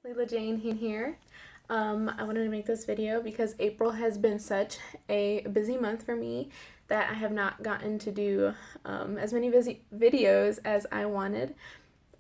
Leila Jane here. I wanted to make this video because April has been such a busy month for me that I have not gotten to do as many busy videos as I wanted.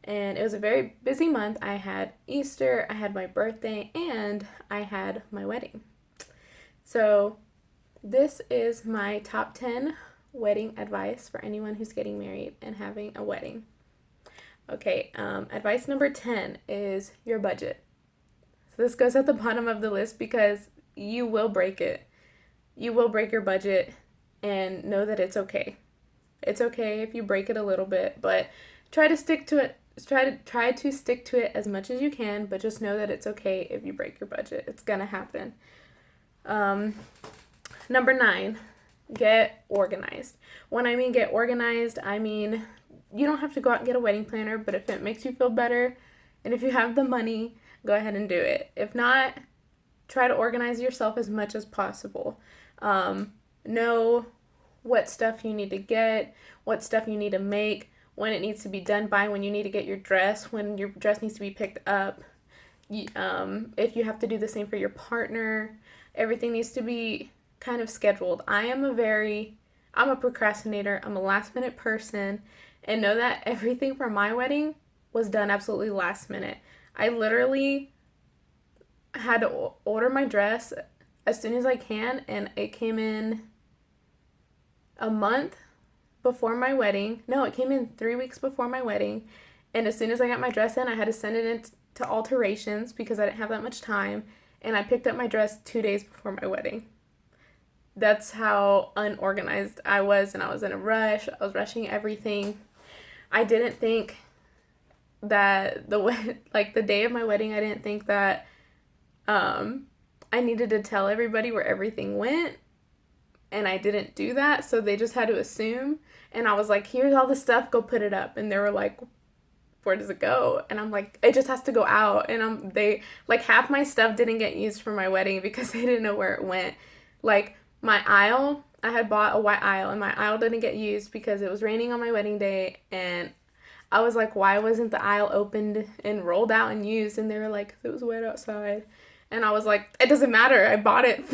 And it was a very busy month. I had Easter, I had my birthday, and I had my wedding. So this is my top 10 wedding advice for anyone who's getting married and having a wedding. Okay, advice number 10 is your budget. So this goes at the bottom of the list because you will break it. You will break your budget and know that it's okay. It's okay if you break it a little bit, but try to stick to it. Try to stick to it as much as you can, but just know that it's okay if you break your budget. It's gonna happen. Number 9, get organized. When I mean get organized, I mean you don't have to go out and get a wedding planner, but if it makes you feel better and if you have the money, go ahead and do it. If not, try to organize yourself as much as possible. Know what stuff you need to get, what stuff you need to make, when it needs to be done by, when you need to get your dress, when your dress needs to be picked up. If you have to do the same for your partner, everything needs to be kind of scheduled. I'm a procrastinator. I'm a last minute person, and know that everything for my wedding was done absolutely last minute. I literally had to order my dress as soon as I can, and it came in a month before my wedding. No, it came in 3 weeks before my wedding, and as soon as I got my dress in, I had to send it in to alterations because I didn't have that much time, and I picked up my dress 2 days before my wedding. That's how unorganized I was, and I was in a rush. I was rushing everything. I didn't think that the day of my wedding, I didn't think that I needed to tell everybody where everything went, and I didn't do that, so they just had to assume. And I was like, here's all the stuff, go put it up. And they were like, where does it go? And I'm like, it just has to go out. And they like, half my stuff didn't get used for my wedding because they didn't know where it went. Like my aisle, I had bought a white aisle, and my aisle didn't get used because it was raining on my wedding day, and I was like, why wasn't the aisle opened and rolled out and used? And they were like, it was wet outside. And I was like, it doesn't matter. I bought it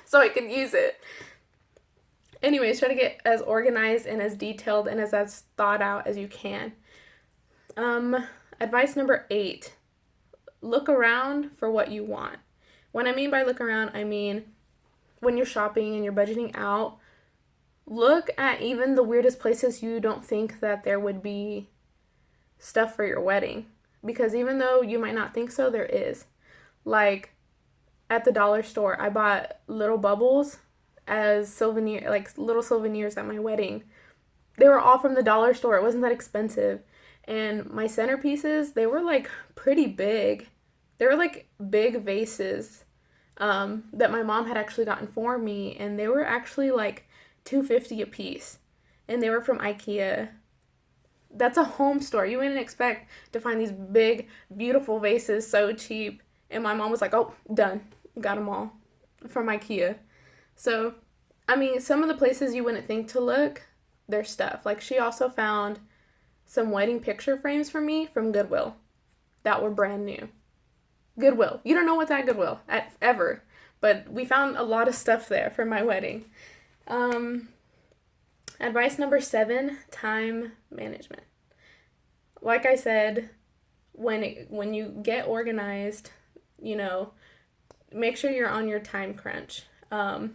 so I can use it. Anyways, try to get as organized and as detailed and as thought out as you can. Advice number 8, look around for what you want. When I mean by look around, I mean when you're shopping and you're budgeting out, look at even the weirdest places you don't think that there would be stuff for your wedding. Because even though you might not think so, there is. Like at the dollar store, I bought little bubbles as little souvenirs at my wedding. They were all from the dollar store. It wasn't that expensive. And my centerpieces, they were like pretty big. They were like big vases that my mom had actually gotten for me, and they were actually like $2.50 a piece, and they were from IKEA. That's a home store. You wouldn't expect to find these big, beautiful vases so cheap. And my mom was like, oh, done. Got them all from IKEA. So, I mean, some of the places you wouldn't think to look, there's stuff. Like, she also found some wedding picture frames for me from Goodwill that were brand new. Goodwill. You don't know what's at Goodwill ever. But we found a lot of stuff there for my wedding. Advice number 7, time management. Like I said, when you get organized, make sure you're on your time crunch. But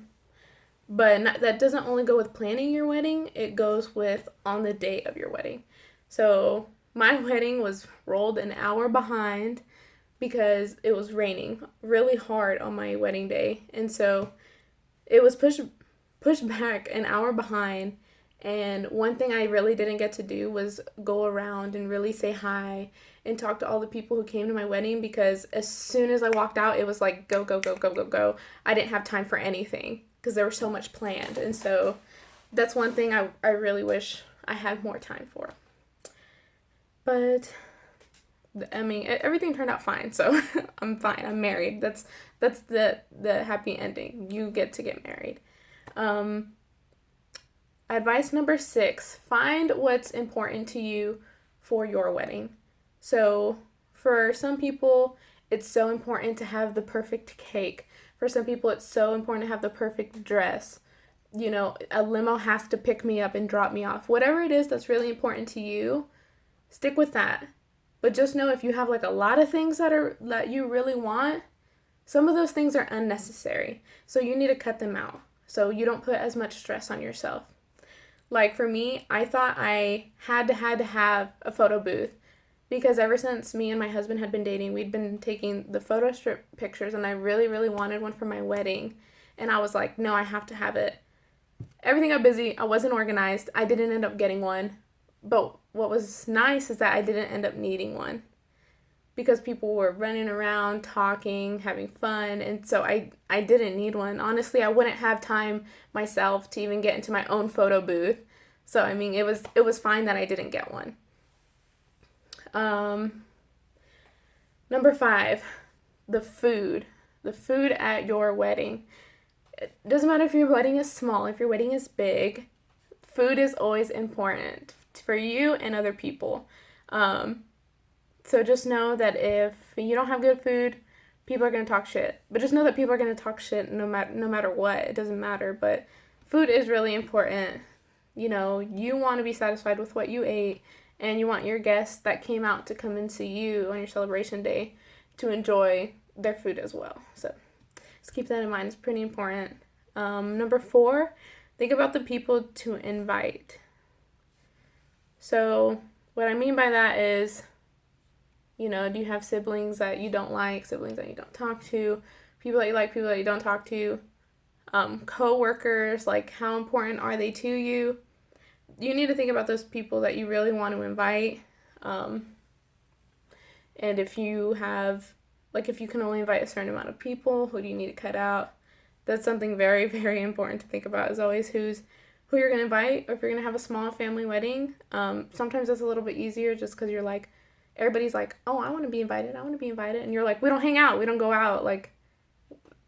that doesn't only go with planning your wedding, it goes with on the day of your wedding. So my wedding was rolled an hour behind because it was raining really hard on my wedding day. And so it was pushed back an hour behind. And one thing I really didn't get to do was go around and really say hi and talk to all the people who came to my wedding, because as soon as I walked out, it was like, go, go, go, go, go, go. I didn't have time for anything because there was so much planned. And so that's one thing I really wish I had more time for. But, I mean, everything turned out fine, so I'm fine. I'm married. That's the happy ending. You get to get married. Advice number 6, find what's important to you for your wedding. So For some people, it's so important to have the perfect cake. For some people, it's so important to have the perfect dress. A limo has to pick me up and drop me off. Whatever it is that's really important to you, stick with that. But just know if you have like a lot of things that you really want, some of those things are unnecessary. So you need to cut them out so you don't put as much stress on yourself. Like for me, I thought I had to have a photo booth because ever since me and my husband had been dating, we'd been taking the photo strip pictures, and I really, really wanted one for my wedding. And I was like, no, I have to have it. Everything got busy. I wasn't organized. I didn't end up getting one. But what was nice is that I didn't end up needing one because people were running around, talking, having fun. And so I didn't need one. Honestly, I wouldn't have time myself to even get into my own photo booth. So, I mean, it was fine that I didn't get one. Number 5, the food. The food at your wedding. It doesn't matter if your wedding is small, if your wedding is big, food is always important for you and other people. So just know that if you don't have good food, people are going to talk shit. But just know that people are going to talk shit no matter what. It doesn't matter. But food is really important. You want to be satisfied with what you ate, and you want your guests that came out to come and see you on your celebration day to enjoy their food as well. So just keep that in mind. It's pretty important. Number 4, think about the people to invite. So what I mean by that is, do you have siblings that you don't like, siblings that you don't talk to, people that you like, people that you don't talk to, co-workers, like how important are they to you? You need to think about those people that you really want to invite. And if you have, if you can only invite a certain amount of people, who do you need to cut out? That's something very, very important to think about, is always who you're going to invite, or if you're going to have a small family wedding. Sometimes it's a little bit easier just because you're like, everybody's like, oh, I want to be invited. And you're like, we don't hang out. We don't go out. Like,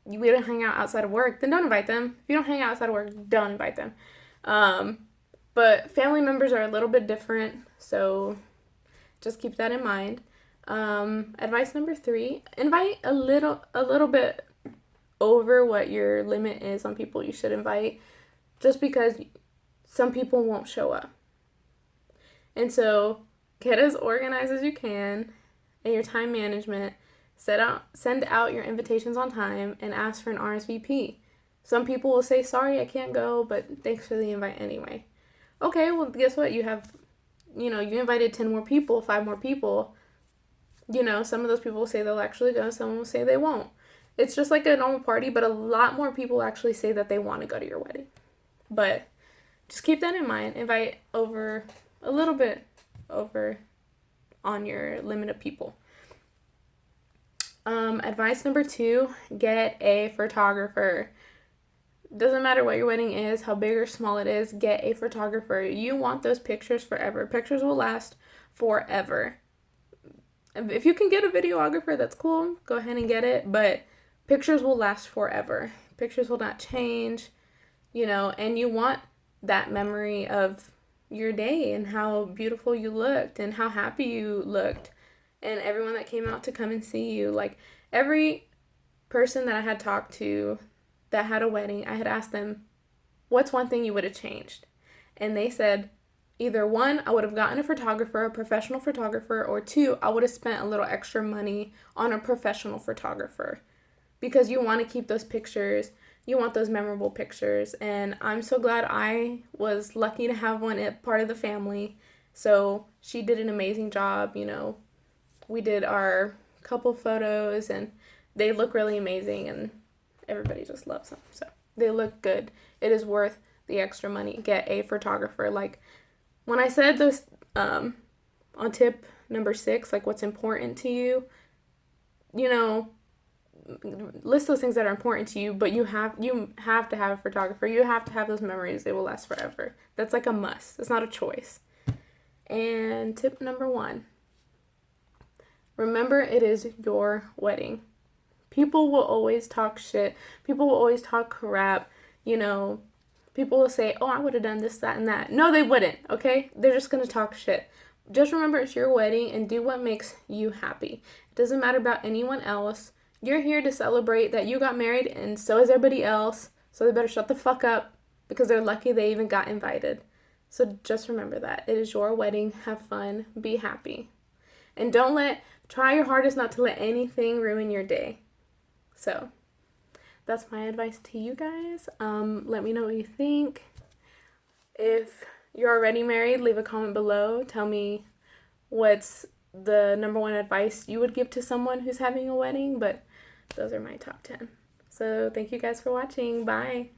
we don't hang out outside of work. Then don't invite them. If you don't hang out outside of work, don't invite them. But family members are a little bit different, so just keep that in mind. Advice number 3, invite a little bit over what your limit is on people you should invite, just because some people won't show up. And so get as organized as you can in your time management. Send out your invitations on time and ask for an RSVP. Some people will say, sorry, I can't go, but thanks for the invite anyway. Okay, well, guess what? You have, you invited 10 more people, 5 more people. Some of those people will say they'll actually go, some will say they won't. It's just like a normal party, but a lot more people actually say that they want to go to your wedding. But just keep that in mind. Invite a little bit over on your limit of people. Advice number 2, get a photographer. Doesn't matter what your wedding is, how big or small it is, get a photographer. You want those pictures forever. Pictures will last forever. If you can get a videographer, that's cool. Go ahead and get it. But pictures will last forever. Pictures will not change, and you want that memory of your day and how beautiful you looked and how happy you looked and everyone that came out to come and see you. Like, every person that I had talked to that had a wedding, I had asked them, what's one thing you would have changed? And they said, either 1, I would have gotten a photographer, a professional photographer, or 2, I would have spent a little extra money on a professional photographer. Because you want to keep those pictures, you want those memorable pictures, and I'm so glad I was lucky to have one at part of the family. So she did an amazing job. We did our couple photos, and they look really amazing, and everybody just loves them. So they look good. It is worth the extra money. Get a photographer. Like, when I said this on tip number 6, like what's important to you, list those things that are important to you, but you have to have a photographer. You have to have those memories. They will last forever. That's like a must. It's not a choice. And tip number 1, remember, it is your wedding. People will always talk shit. People will always talk crap. People will say, oh, I would have done this, that, and that. No, they wouldn't, okay? They're just going to talk shit. Just remember it's your wedding and do what makes you happy. It doesn't matter about anyone else. You're here to celebrate that you got married and so is everybody else. So they better shut the fuck up because they're lucky they even got invited. So just remember that. It is your wedding. Have fun. Be happy. And try your hardest not to let anything ruin your day. So that's my advice to you guys. Let me know what you think. If you're already married, leave a comment below. Tell me what's the number one advice you would give to someone who's having a wedding, but those are my top 10. So thank you guys for watching. Bye.